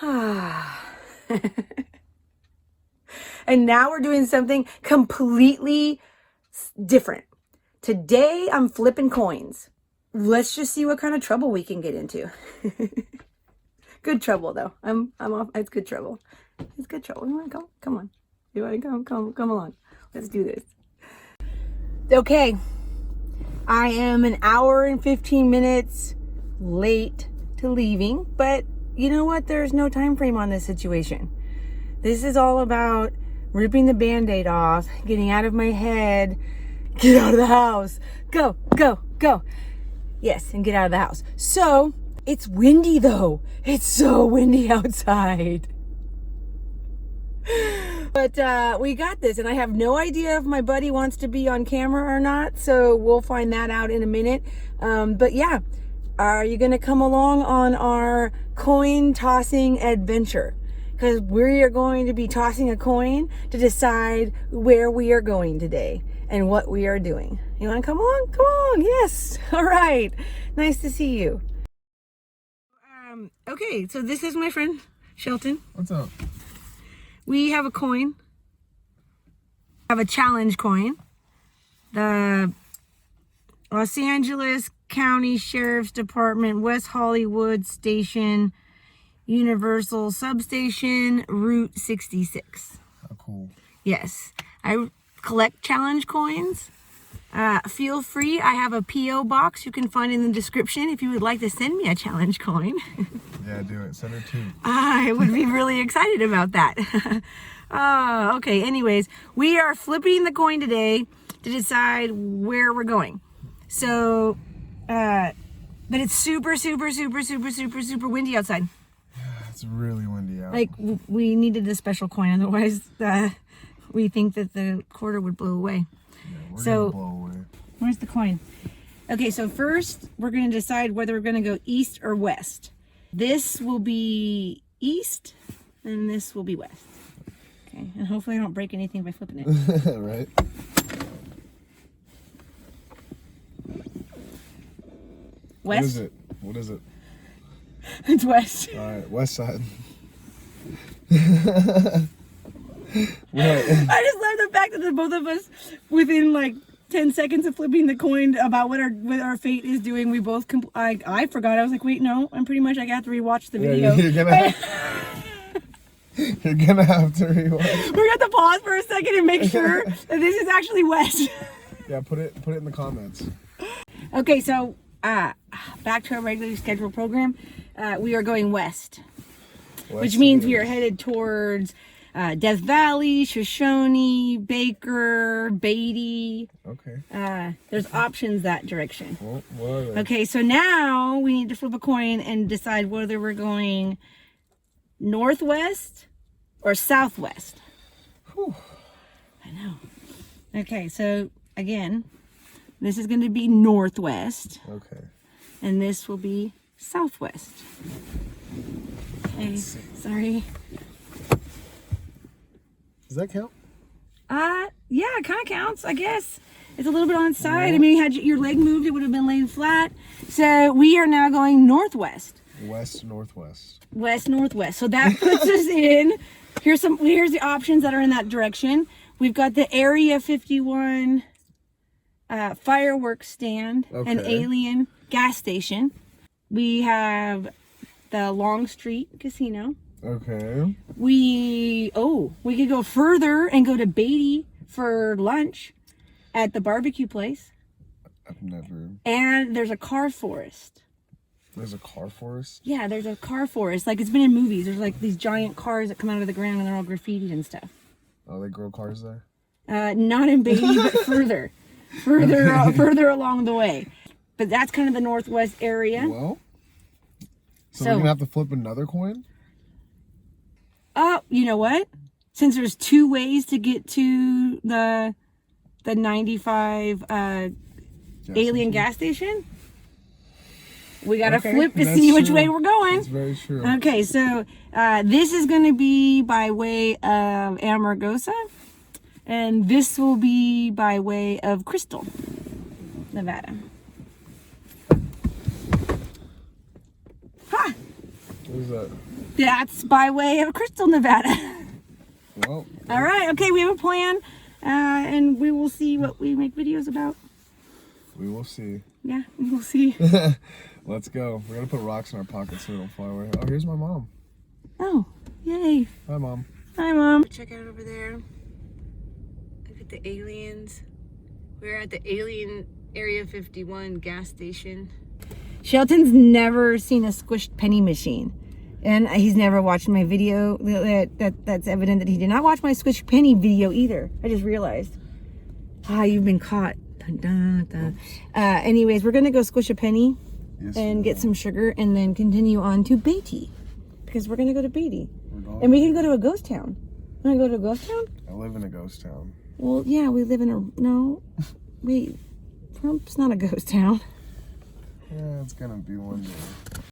And now we're doing something completely different. Today I'm flipping coins. Let's just see what kind of trouble we can get into. Good trouble though. I'm off. It's good trouble. It's good trouble. You want to go? Come on. You want to come along. Let's do this. Okay. I am an hour and 15 minutes late to leaving, but you know what? There's no time frame on this situation. This is all about ripping the Band-Aid off, getting out of my head, get out of the house, go. Yes, and get out of the house. So, it's windy though. It's so windy outside. But we got this, and I have no idea if my buddy wants to be on camera or not, so we'll find that out in a minute. But yeah, are you gonna come along on our coin tossing adventure? Because we are going to be tossing a coin to decide where we are going today and what we are doing. You want to come along? Come on. Yes. All right. Nice to see you. Okay, so this is my friend Shelton. What's up? We have a coin. I have a challenge coin. The Los Angeles County Sheriff's Department, West Hollywood Station, Universal Substation, Route 66. Oh, cool. Yes. I collect challenge coins. Feel free. I have a P.O. box you can find in the description if you would like to send me a challenge coin. Yeah, do it. Send it too. I would be really excited about that. Okay. Anyways, we are flipping the coin today to decide where we're going. So, but it's super windy outside. It's really windy out. Like, we needed a special coin, otherwise we think that the quarter would blow away. Yeah, we're So, gonna blow away. Where's the coin? Okay, so first we're going to decide whether we're going to go east or west. This will be east, and this will be west. Okay, and hopefully I don't break anything by flipping it. Right? West? What is it? It's west. Alright, west side. What? I just love the fact that the both of us, within like 10 seconds of flipping the coin about what our fate is doing, we both I forgot. I was like, wait, no, I'm pretty much, I got to rewatch the video. Yeah, you're gonna have to rewatch. We're gonna have to pause for a second and make sure that this is actually west. Yeah, put it in the comments. Okay, so back to our regularly scheduled program. We are going west, which means we are headed towards Death Valley, Shoshone, Baker, Beatty. Okay. There's options that direction. Well, what are they? Okay, so now we need to flip a coin and decide whether we're going northwest or southwest. Whew. I know. Okay, so again, this is going to be northwest. Okay. And this will be southwest. Okay, sorry. Does that count? Yeah, it kind of counts, I guess. It's a little bit on its side. I mean, had your leg moved, it would have been laying flat. So we are now going northwest. West, northwest. West, northwest. So that puts us in. Here's the options that are in that direction. We've got the Area 51 fireworks stand, an alien gas station. We have the Long Street Casino. Okay. We could go further and go to Beatty for lunch at the barbecue place. I've never. And there's a car forest. There's a car forest? Yeah, there's a car forest. Like, it's been in movies. There's like these giant cars that come out of the ground and they're all graffitied and stuff. Oh, they grow cars there? Not in Beatty, but further along the way. But that's kind of the northwest area. Well, so we're gonna have to flip another coin? You know what? Since there's two ways to get to the 95 alien gas station, we gotta flip to see which way we're going. That's very true. Okay, so this is going to be by way of Amargosa, and this will be by way of Crystal, Nevada. Ha! Who's that? That's by way of Crystal, Nevada. Well. All right. Okay, we have a plan, and we will see what we make videos about. We will see. Yeah, we will see. Let's go. We're gonna put rocks in our pockets so we don't fly away. Oh, here's my mom. Oh, yay. Hi, Mom. Hi, Mom. Check out over there. Look at the aliens. We're at the Alien Area 51 gas station. Shelton's never seen a squished penny machine. And he's never watched my video. That's evident that he did not watch my squished penny video either. I just realized. Ah, you've been caught. Dun, dun, dun. Anyways, we're going to go squish a penny and get some sugar and then continue on to Beatty. Because we're going to go to Beatty. And we can go to a ghost town. Want to go to a ghost town? I live in a ghost town. Well, yeah, we live in a... No. Wait. Trump's not a ghost town. Yeah, it's going to be one day.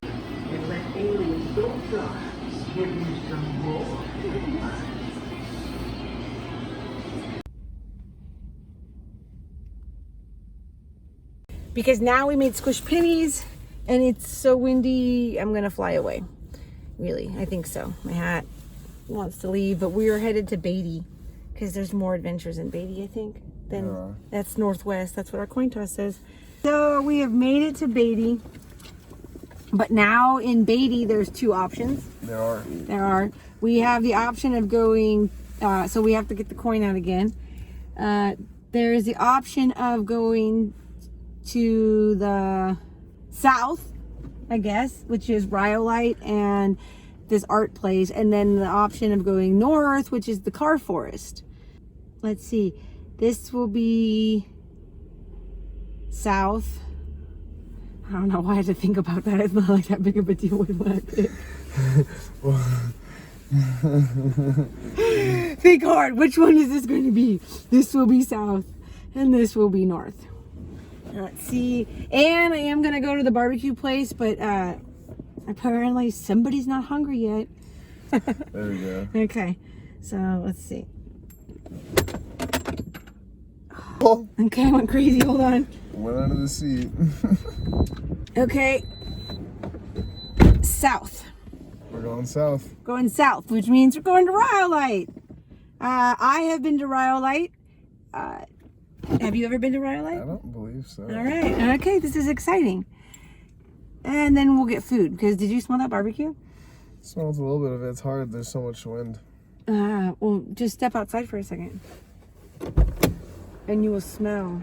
And let aliens don't try. Give me some more. Because now we made squish pennies and it's so windy, I'm gonna fly away. Really, I think so. My hat wants to leave, but we are headed to Beatty because there's more adventures in Beatty, I think. That's northwest. That's what our coin toss says. So we have made it to Beatty, but now in Beatty there's two options. There are. We have the option of going, so we have to get the coin out again. There is the option of going to the south, I guess, which is Rhyolite and this art place, and then the option of going north, which is the car forest. Let's see, this will be south. I don't know why I had to think about that. It's not like that big of a deal with what I picked. Think hard. Which one is this going to be? This will be south and this will be north. Let's see. And I am going to go to the barbecue place, but apparently somebody's not hungry yet. There we go. Okay. So let's see. Oh. Okay, I went crazy. Hold on. Went under the seat. Okay. South. We're going south. Going south, which means we're going to Rylolite. I have been to Rylolite. Have you ever been to Rylolite? I don't believe so. All right. Okay, this is exciting. And then we'll get food, because did you smell that barbecue? Smells a little bit of it. It's hard. There's so much wind. Well, just step outside for a second. And you will smell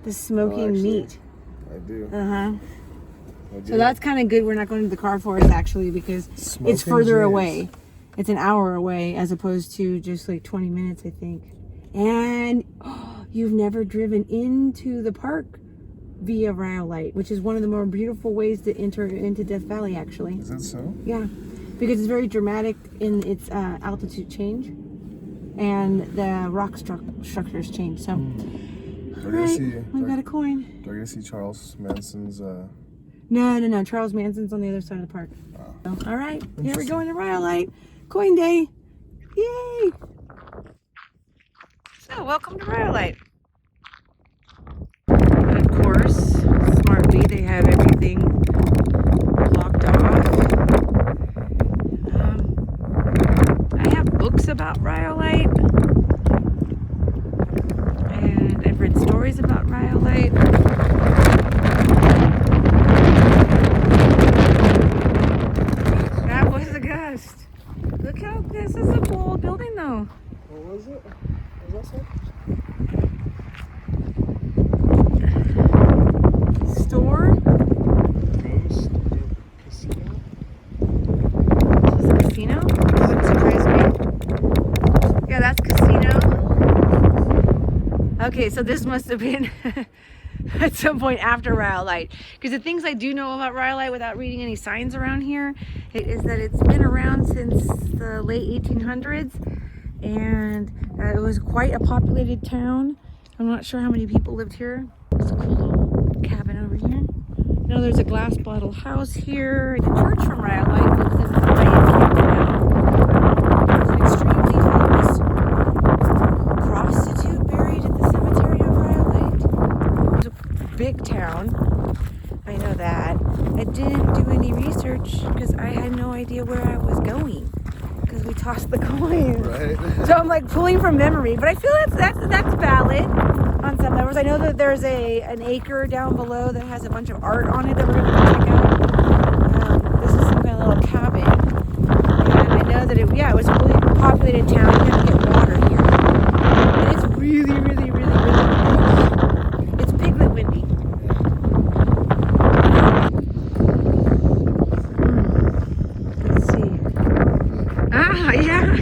the smoking meat. I do. Uh-huh. So that's kind of good. We're not going to the car forest, actually, because Smoking it's further J's. away. It's an hour away, as opposed to just like 20 minutes, I think. And you've never driven into the park via Rhyolite, which is one of the more beautiful ways to enter into Death Valley, actually. Is that so? Yeah, because it's very dramatic in its altitude change, and the rock structures change. So, we've got a coin. Do I get to see Charles Manson's? No. Charles Manson's on the other side of the park. So, all right, here we're going to Rhyolite. Coin day. Yay! So, welcome to Rhyolite. Of course, smartly, they have everything blocked off. I have books about Rhyolite, and I've read stories about Rhyolite. That was a gust. Look how this is a cool old building, though. What was it? What was that? Store. Ghost Casino. Is it a casino? That wouldn't surprise me. Yeah, that's casino. Okay, so this must have been at some point after Rhyolite. Because the things I do know about Rhyolite without reading any signs around here is that it's been around since the late 1800s. And it was quite a populated town. I'm not sure how many people lived here. There's a cool little cabin over here. Now there's a glass bottle house here. The church from Rhyolite lives in the Hyatt campground. There's an extremely famous prostitute buried at the cemetery of Rhyolite. It's a big town. I know that. I didn't do any research search because I had no idea where I was going because we tossed the coins. Right. So I'm like pulling from memory, but I feel that's valid on some levels. I know that there's an acre down below that has a bunch of art on it that we're gonna go check out. This is some kind of little cabin, and I know that it was a really populated town. You have to get water here, and it's really, really, really, really windy. It's piglet windy. Let's see. Ah, yeah.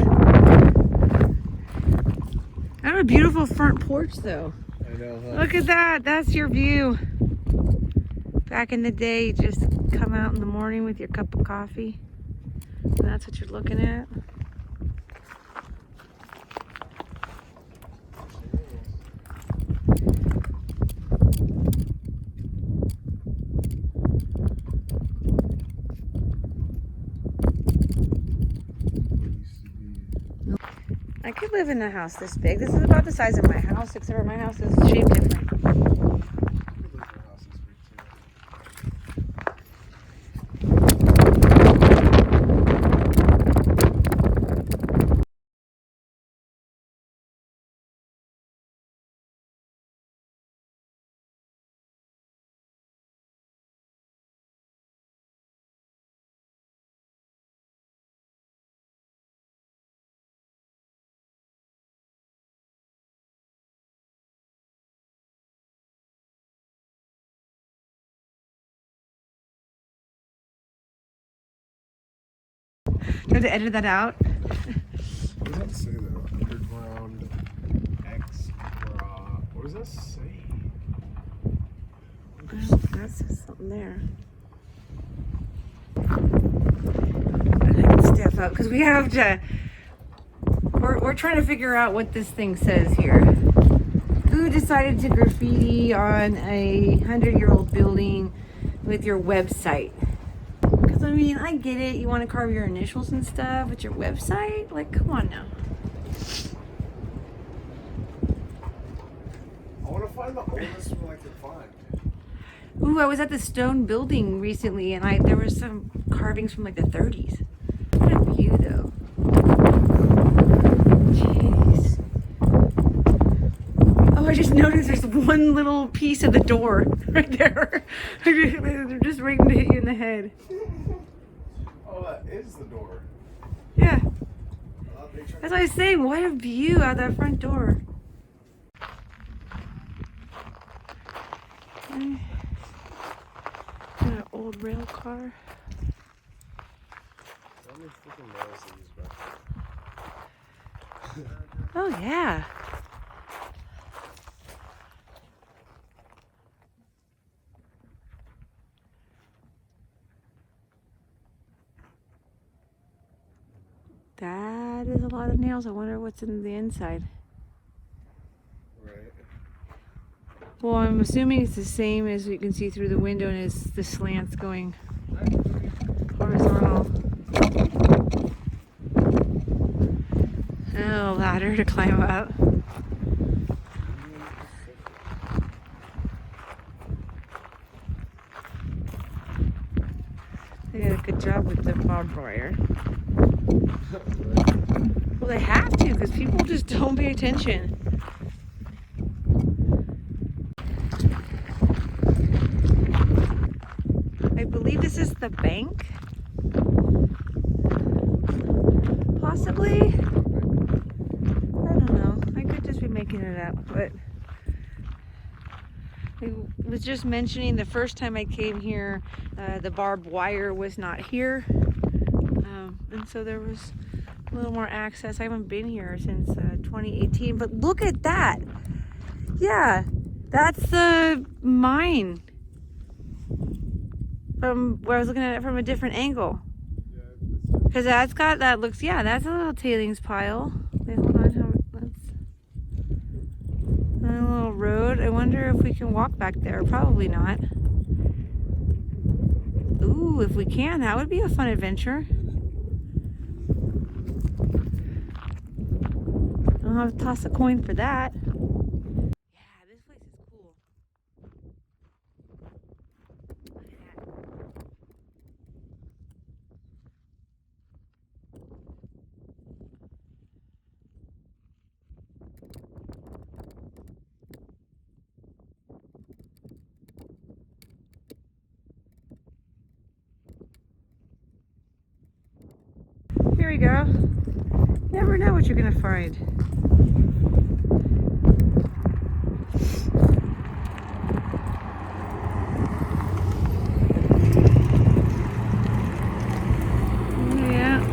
I have a beautiful front porch, though. I know, huh? Look at that. That's your view. Back in the day, you just come out in the morning with your cup of coffee. And that's what you're looking at. I could live in a house this big. This is about the size of my house, except for my house is shaped different. You have to edit that out. What does that say though? Underground X. What does that say? That says something there. I can step up because we have to. We're trying to figure out what this thing says here. Who decided to graffiti on a 100-year-old building with your website? Because I mean, I get it. You want to carve your initials and stuff with your website. Like, come on now. I want to find the oldest one I can find. Ooh, I was at the stone building recently, and there were some carvings from like the 30s. What a view, though. Jeez. Oh, I just noticed there's one little piece of the door right there. They're just waiting to hit you in the head. Oh, that is the door. Yeah. That's what I was saying. What a view out that front door. Okay. An old rail car. Oh yeah. That is a lot of nails. I wonder what's in the inside. Right. Well, I'm assuming it's the same as you can see through the window, and it's the slants going horizontal. Oh, ladder to climb up. They did a good job with the barbed wire. Well, they have to, because people just don't pay attention. I believe this is the bank. Possibly. I don't know. I could just be making it up, but I was just mentioning the first time I came here, the barbed wire was not here. And so there was a little more access. I haven't been here since 2018, but look at that. Yeah, that's the mine from where I was looking at it from a different angle. Because that's got, that looks, yeah, that's a little tailings pile. Wait, hold on, that's a little road. I wonder if we can walk back there. Probably not. Ooh, if we can, that would be a fun adventure. I'll have to toss a coin for that. Yeah, this place is cool. Look at that. go. Never know what you're gonna find. Yeah.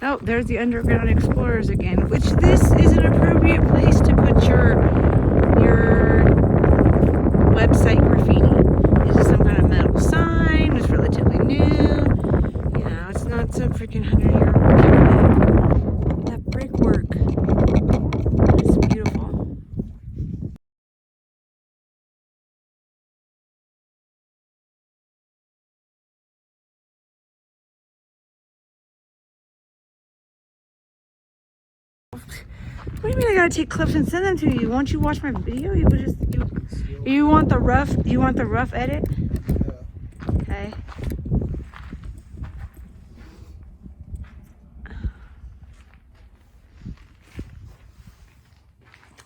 Oh, there's the Underground Explorers again, which this is an appropriate place to put your website graffiti. This is some kind of metal sign. It's relatively new. You know, it's not some freaking 100-year-old. That brickwork is beautiful. What do you mean I gotta take clips and send them to you? Won't you watch my video? You would just you want the rough edit? Okay.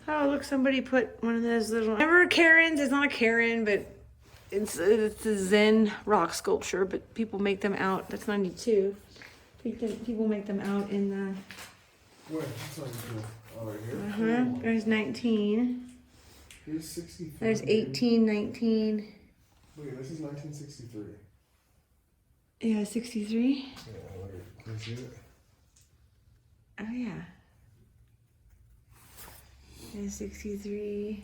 Oh, look, somebody put one of those little... Remember Karen's? It's not a Karen, but it's a Zen rock sculpture, but people make them out. That's 92. People make them out in the... Where? Oh, right here? There's 19. Here's 63. There's 18, 19. Wait, this is 1963. Yeah, 63. Yeah, look, can you see it? Oh, yeah. There's 63.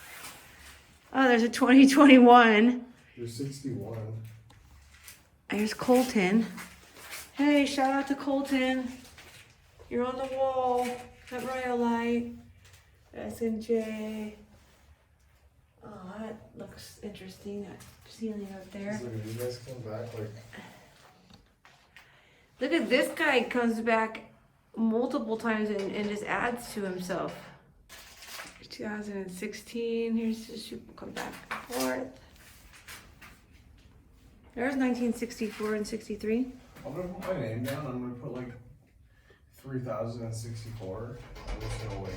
Oh, there's a 2021. There's 61. There's Colton. Hey, shout out to Colton. You're on the wall. At Rhyolite. SNJ. Oh, that looks interesting. That ceiling up there. So you guys come back like... Look at this guy comes back multiple times and just adds to himself. 2016. Here's just come back and forth. There's 1964 and 63. I'm gonna put my name down. I'm gonna put like 3064. I'm just gonna wait.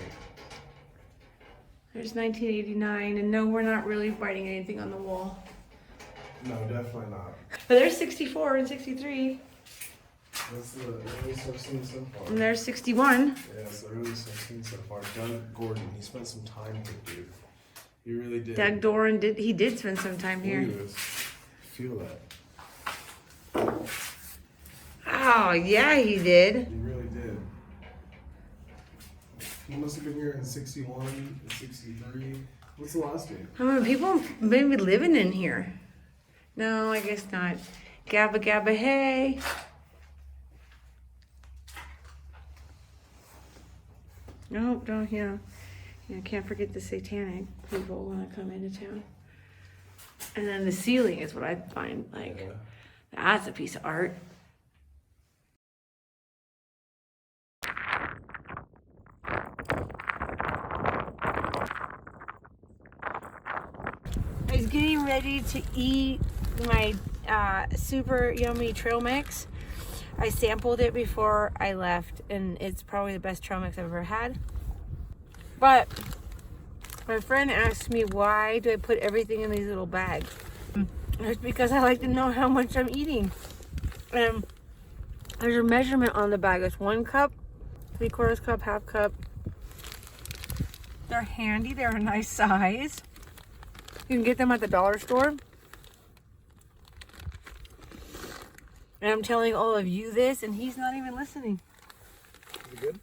There's 1989, and no, we're not really writing anything on the wall. No, definitely not. But there's 64 and 63. That's the earliest I've seen so far. And there's 61. Yeah, it's the earliest I've seen so far. Doug Gordon, he spent some time here, dude. He really did. Doug Doran did spend some time here. Look at this. Feel that. Oh, yeah, he did. He really did. He must have been here in 61 and 63. What's the last name? How many people maybe living in here? No, I guess not. Gabba Gabba Hey. No, don't, you know, can't forget the satanic people when I come into town. And then the ceiling is what I find, like, Yeah. that's a piece of art. I was getting ready to eat my super yummy trail mix. I sampled it before I left, and it's probably the best trail mix I've ever had. But my friend asked me, why do I put everything in these little bags? It's because I like to know how much I'm eating. And there's a measurement on the bag. It's 1 cup, 3/4 cup, half cup. They're handy. They're a nice size. You can get them at the dollar store. And I'm telling all of you this, and he's not even listening. Is it good?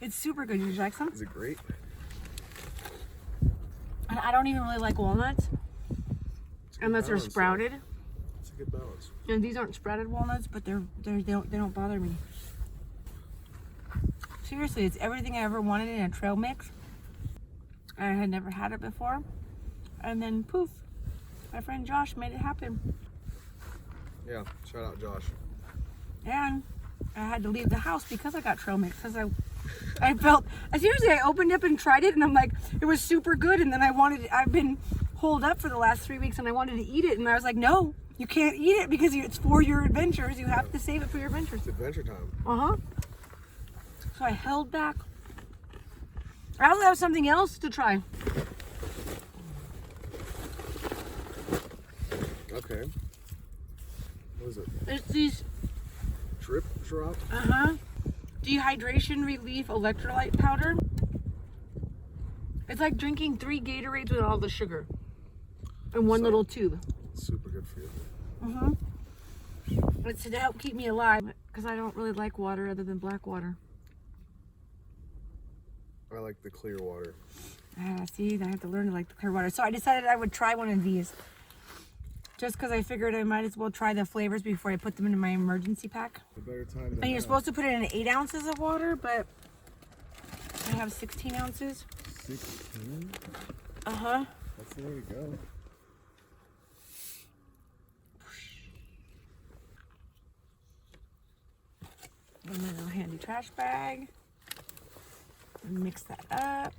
It's super good. You like some? Is it great? And I don't even really like walnuts unless they're sprouted. It's a good balance. And these aren't sprouted walnuts, but they don't bother me. Seriously, it's everything I ever wanted in a trail mix. I had never had it before. And then poof, my friend Josh made it happen. Yeah, shout out Josh. And I had to leave the house because I got trail mix, because I felt, seriously, I opened up and tried it, and I'm like, it was super good, and then I've been holed up for the last 3 weeks, and I wanted to eat it, and I was like, no, you can't eat it because it's for your adventures. You have to save it for your adventures. It's adventure time. Uh-huh. So I held back. I also have something else to try. Okay. Okay. What is it? It's these Drip drop? dehydration relief electrolyte powder. It's like drinking 3 Gatorades with all the sugar in one little tube. Super good for you. It's to help keep me alive because I don't really like water other than black water. I like the clear water. See, I have to learn to like the clear water. So I decided I would try one of these. Just because I figured I might as well try the flavors before I put them into my emergency pack. The better time than And you're now. supposed to put it in 8 ounces of water, but I have 16 ounces. 16? That's the way to go. And then a handy trash bag. And mix that up.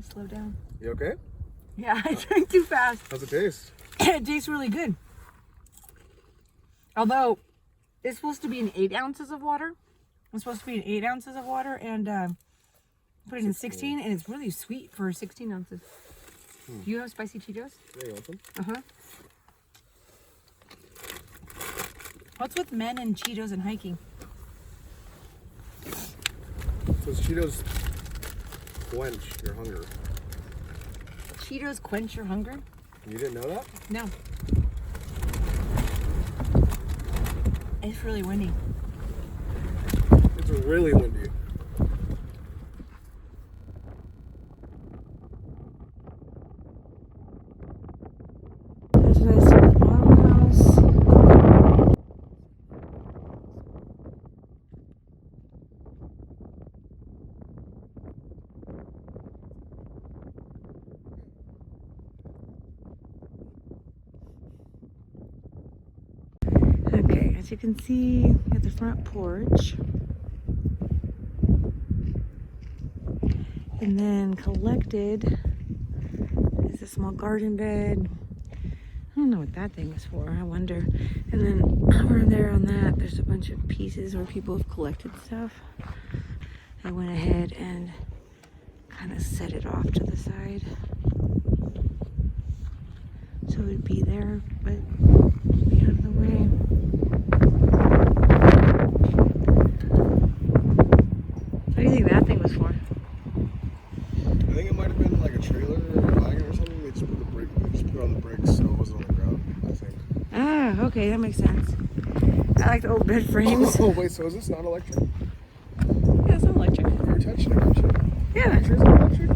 Slow down. You okay? Yeah, I drank too fast. How's it taste? It tastes really good. Although, it's supposed to be in 8 ounces of water. It's supposed to be in 8 ounces of water and put it in 16, and it's really sweet for 16 ounces. Do you have spicy Cheetos? Yeah, you want some? What's with men and Cheetos and hiking? So Cheetos quench your hunger. Cheetos quench your hunger? You didn't know that? No. It's really windy. It's really windy. There's a nice little farmhouse. Okay, as you can see at the front porch. And then collected is a small garden bed. I don't know what that thing is for, I wonder. And then over there on that, there's a bunch of pieces where people have collected stuff. I went ahead and kind of set it off to the side. So it would be there, but be out of the way. What do you think that thing was for? I think it might have been like a trailer or a wagon or something. They just put it on the bricks so it wasn't on the ground, I think. Ah, okay, that makes sense. I like the old bed frames. Oh, wait, so is this not electric? Yeah, it's not electric. You're touching it, aren't you? Yeah. Sure it's not electric?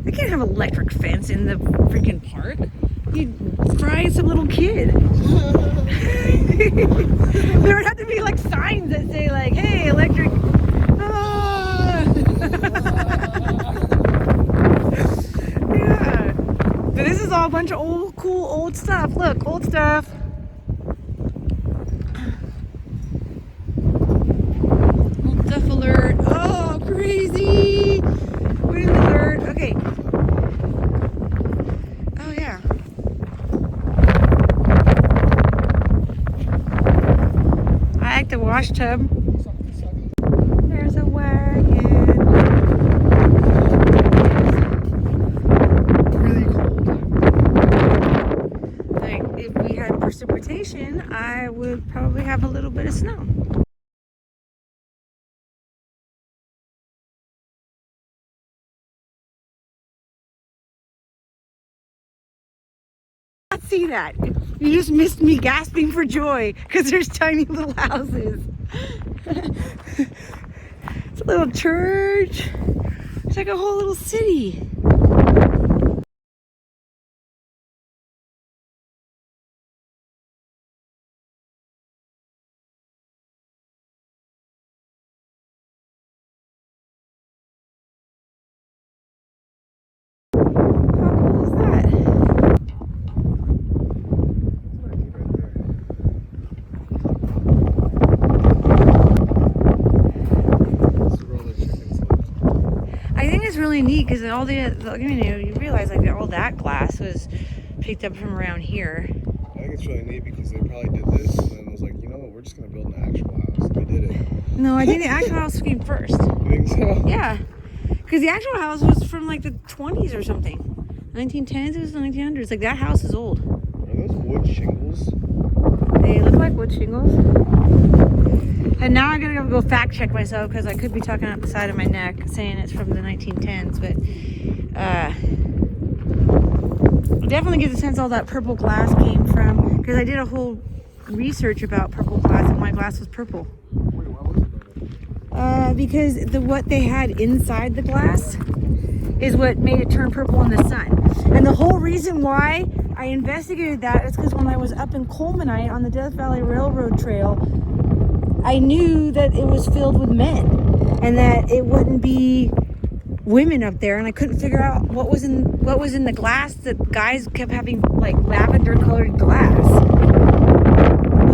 They can't have electric fence in the freaking park. You'd fry some little kid. There would have to be like signs that say like, hey, electric. Ah. Yeah. But this is all a bunch of old, cool, old stuff. Look, old stuff. Old stuff alert. Oh, crazy. Wind alert. Okay. Oh, yeah. I like the wash tub. There's a wagon. Really cold. Like, if we had precipitation, I would probably have a little bit of snow. Not see that. You just missed me gasping for joy because there's tiny little houses. It's a little church. It's like a whole little city. How cool is that? I think it's really neat because all you realize like all that glass was picked up from around here. I think it's really neat because they probably did this and then was like, you know what, we're just gonna build an actual house. They did it. No, I think the actual house came first. You think so? Yeah, because the actual house was from like the 20s or something. 1910s, it was the 1900s. Like that house is old. Are those wood shingles? They look like wood shingles. And now I'm gonna go fact check myself because I could be talking out the side of my neck saying it's from the 1910s, but I definitely get the sense all that purple glass came from, because I did a whole research about purple glass and why glass was purple. Wait, why was it purple? Because what they had inside the glass is what made it turn purple in the sun. And the whole reason why I investigated that is because when I was up in Colemanite on the Death Valley Railroad Trail, I knew that it was filled with men and that it wouldn't be women up there, and I couldn't figure out what was in the glass that guys kept having, like lavender colored glass.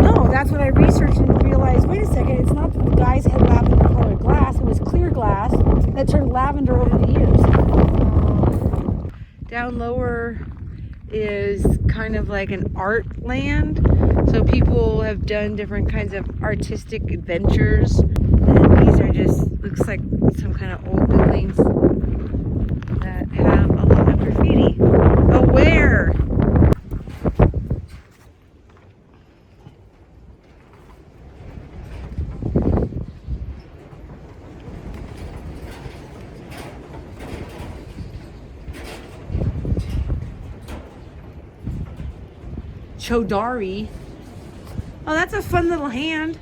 No, that's what I researched and realized, wait a second, it's not that the guys had lavender colored glass, it was clear glass that turned lavender over the years. Down lower is kind of like an art land, so people have done different kinds of artistic adventures, and these are just, looks like some kind of old buildings that have a lot of graffiti. Aware! Chodari. Oh, that's a fun little hand.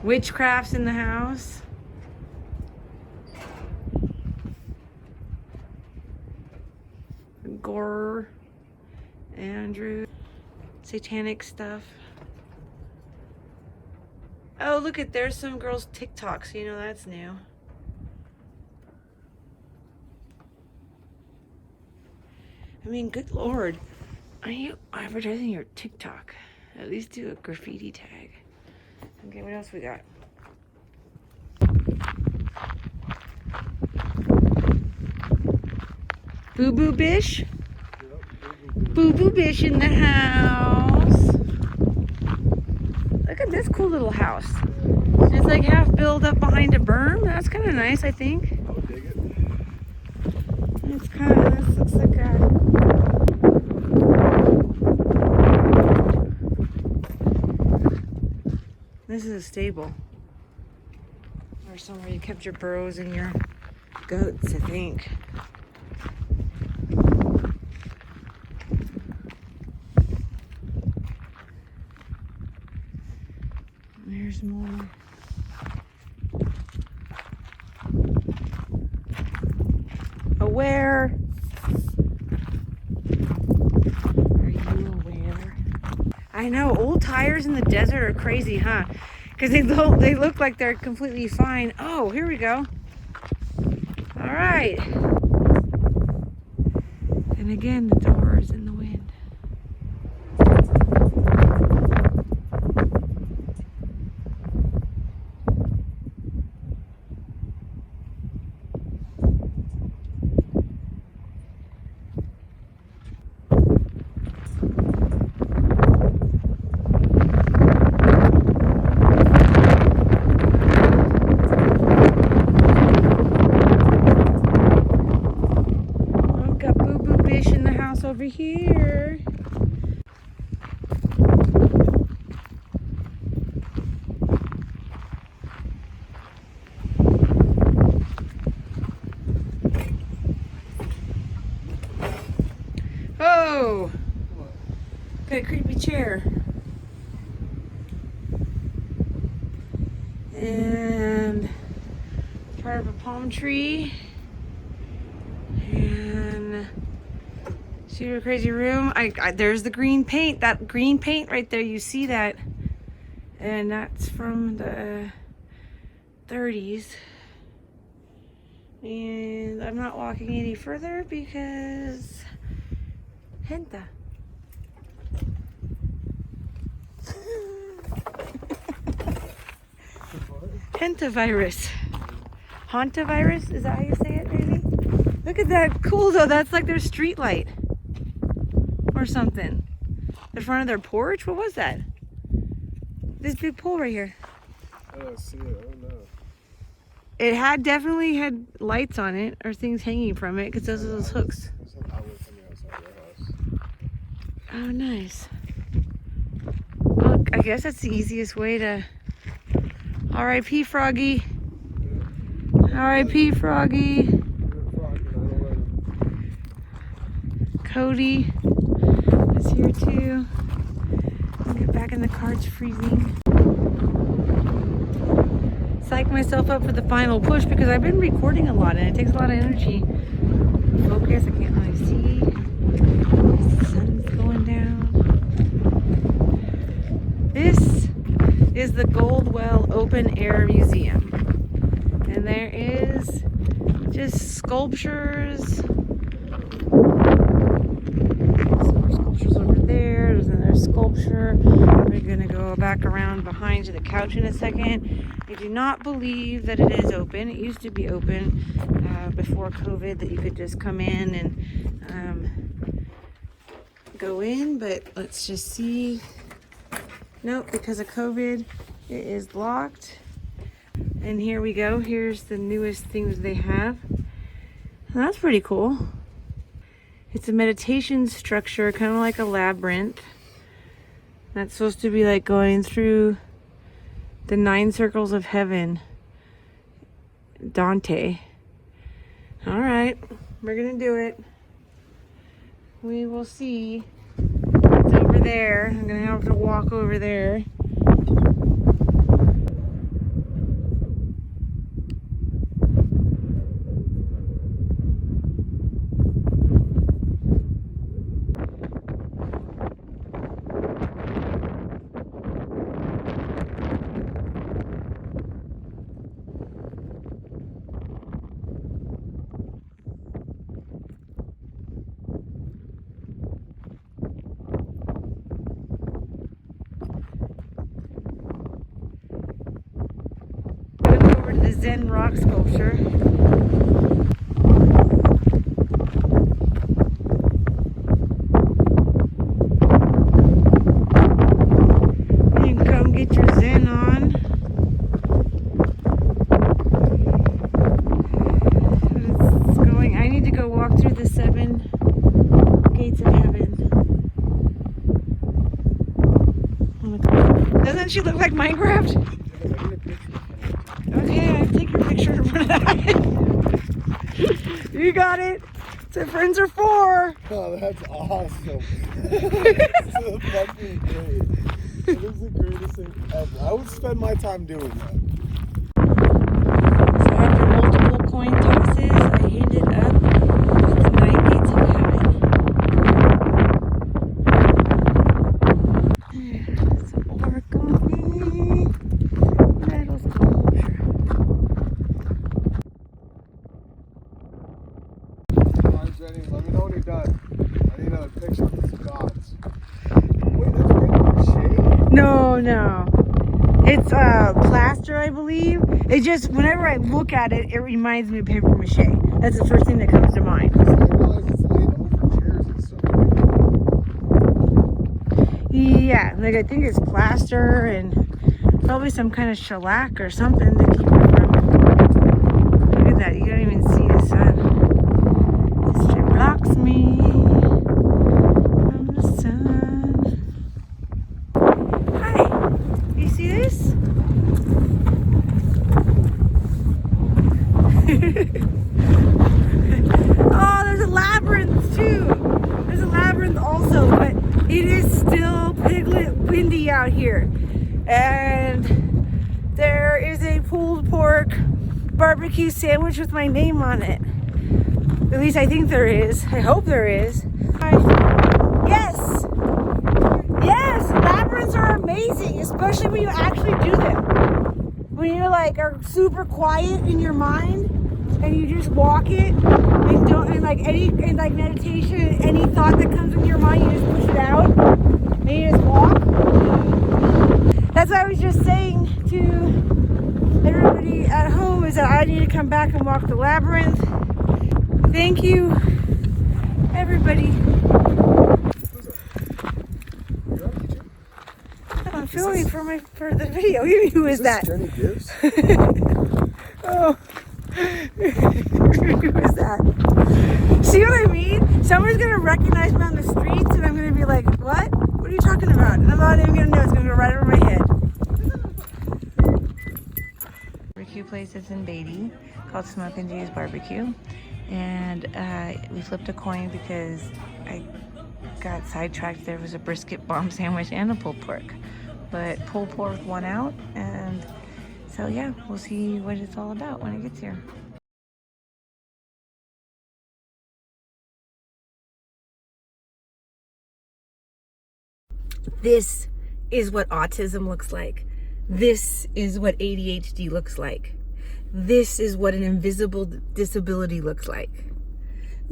Witchcraft's in the house. Gore. Andrew. Satanic stuff. Oh, look at, there's some girls' TikToks. You know, that's new. I mean, good Lord. Are you advertising your TikTok? At least do a graffiti tag. Okay, what else we got? Boo Boo Bish? Boo Boo Bish in the house. Look at this cool little house. It's like half built up behind a berm. That's kind of nice, I think. I would dig it. It's kind of, this looks like a... This is a stable. Or somewhere you kept your burros and your goats, I think. There's more. Aware. Are you aware? I know, old tires in the desert are crazy, huh? Because they look like they're completely fine. Oh, here we go. All right. And again, the door is in the wind. Over here. Oh, got a creepy chair. And part of a palm tree. And see your crazy room. There's the green paint. That green paint right there. You see that? And that's from the 30s. And I'm not walking any further because Henta. Hentavirus. Hantavirus? Is that how you say it, maybe? Look at that. Cool though. That's like their street light. or something. The front of their porch? What was that? This big pole right here. I don't see it. I don't know. It definitely had lights on it or things hanging from it because those are those hooks. There's an outlet coming outside their house. Oh, nice. Well, I guess that's the easiest way to... R.I.P. Froggy. R.I.P. Froggy. Cody is here too. I'll get back in the car, it's freezing. Psych myself up for the final push because I've been recording a lot and it takes a lot of energy. Focus, I can't really see. The sun's going down. This is the Goldwell Open Air Museum. And there is just sculptures. Over there, there's another sculpture. We're gonna go back around behind to the couch in a second. I do not believe that it is open. It used to be open before COVID, that you could just come in and go in, but let's just see. Nope, because of COVID, it is locked. And here we go. Here's the newest things they have. And that's pretty cool. It's a meditation structure, kind of like a labyrinth. That's supposed to be like going through the 9 circles of heaven. Dante. All right, we're gonna do it. We will see. It's over there. I'm gonna have to walk over there. The Zen rock sculpture. You can come get your Zen on. It's going. I need to go walk through the 7 gates of heaven. Doesn't she look like Minecraft? Okay, I take your picture for that. You got it. So friends are 4. Oh, that's awesome. That's so fucking great. That is the greatest thing ever. I would spend my time doing that. So after multiple coin tosses, I ended up with the 9 gates of heaven. Some origami. Metal sculpture. Alright, Jenny, let me know when you're done. I need another picture of these gods. Wait, that's paper. No. It's plaster, I believe. It just, whenever I look at it, it reminds me of paper mache. That's the first thing that comes to mind. I realize it's laid over chairs and stuff. Yeah, like I think it's plaster and probably some kind of shellac or something to keep it from. Look at that, you don't even see the sun. This shit blocks me from the sun. Hi, you see this? Oh, there's a labyrinth too. There's a labyrinth also, but it is still piglet windy out here. And there is a pulled pork barbecue sandwich with my name on it. At least I think there is. I hope there is. Yes! Yes! Labyrinths are amazing, especially when you actually do them. When you like are super quiet in your mind and you just walk it and don't, and like meditation, any thought that comes in your mind, you just push it out and you just walk. That's what I was just saying to everybody at home, is that I need to come back and walk the labyrinth. Thank you, everybody. Who's that? filming for the video. Who is that? Jenny Gibbs? Oh. Who is that? See what I mean? Someone's gonna recognize me on the streets and I'm gonna be like, what? What are you talking about? And I'm not even gonna know. It's gonna go right over my head. Barbecue place is in Beatty called Smoke and J's Barbecue. And we flipped a coin because I got sidetracked. There was a brisket bomb sandwich and a pulled pork. But pulled pork won out, and so yeah, we'll see what it's all about when it gets here. This is what autism looks like. This is what ADHD looks like. This is what an invisible disability looks like.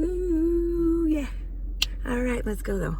Ooh, yeah. All right, let's go though.